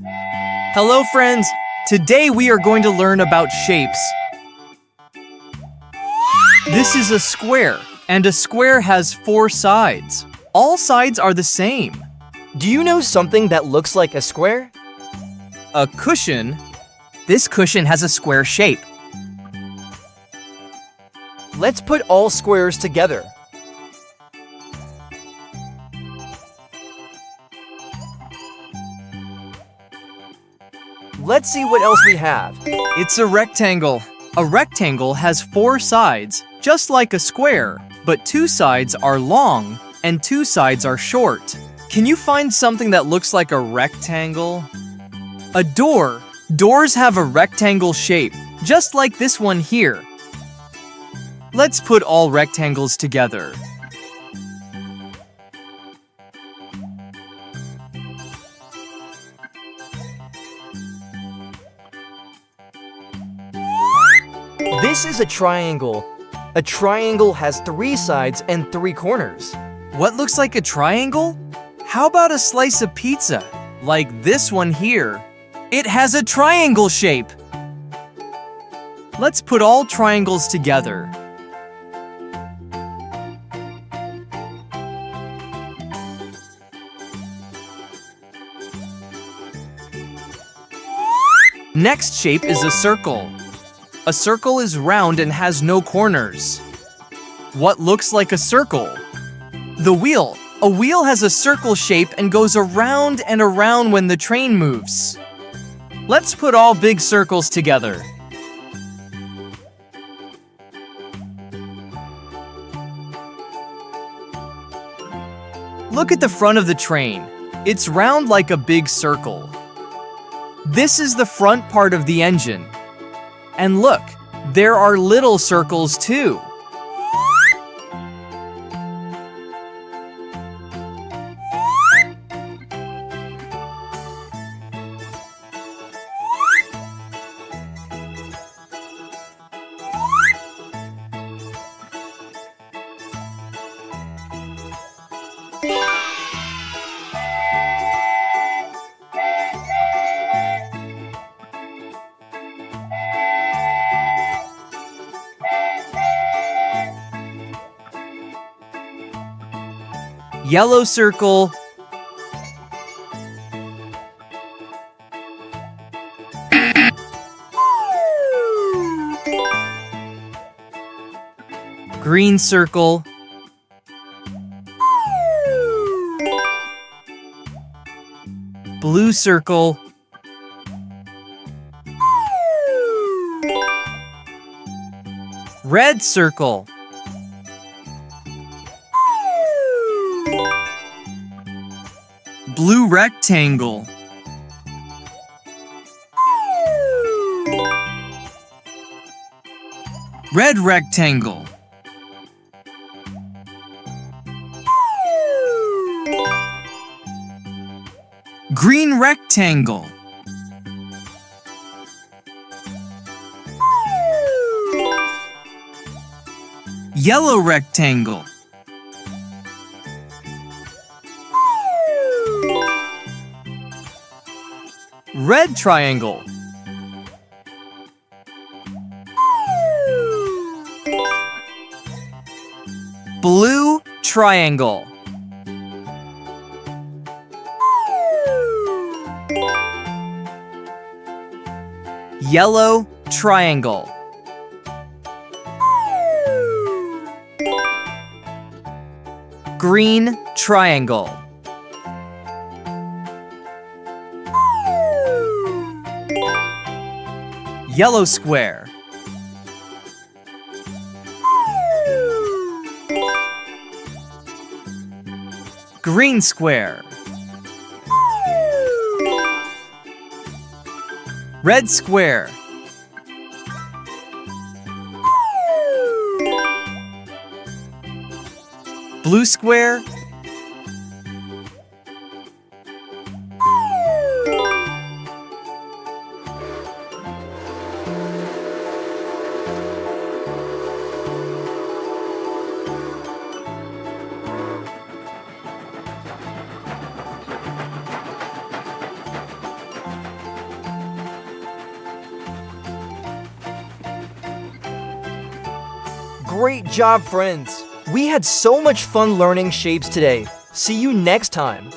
Hello friends! Today we are going to learn about shapes. This is a square, and a square has 4 sides. All sides are the same. Do you know something that looks like a square? A cushion. This cushion has a square shape. Let's put all squares together. Let's see what else we have. It's a rectangle. A rectangle has 4 sides, just like a square, but 2 sides are long and 2 sides are short. Can you find something that looks like a rectangle? A door. Doors have a rectangle shape, just like this one here. Let's put all rectangles together. This is a triangle. A triangle has 3 sides and 3 corners. What looks like a triangle? How about a slice of pizza, like this one here? It has a triangle shape. Let's put all triangles together. Next shape is a circle. A circle is round and has no corners. What looks like a circle? The wheel. A wheel has a circle shape and goes around and around when the train moves. Let's put all big circles together. Look at the front of the train. It's round like a big circle. This is the front part of the engine. And look, there are little circles too. Yellow circle. Green circle. Blue circle. Red circle. Blue rectangle. Red rectangle. Green rectangle. Yellow rectangle. Red triangle. Blue triangle. Yellow triangle. Green triangle. Yellow square. Green square. Red square. Blue square. Great job, friends! We had so much fun learning shapes today. See you next time.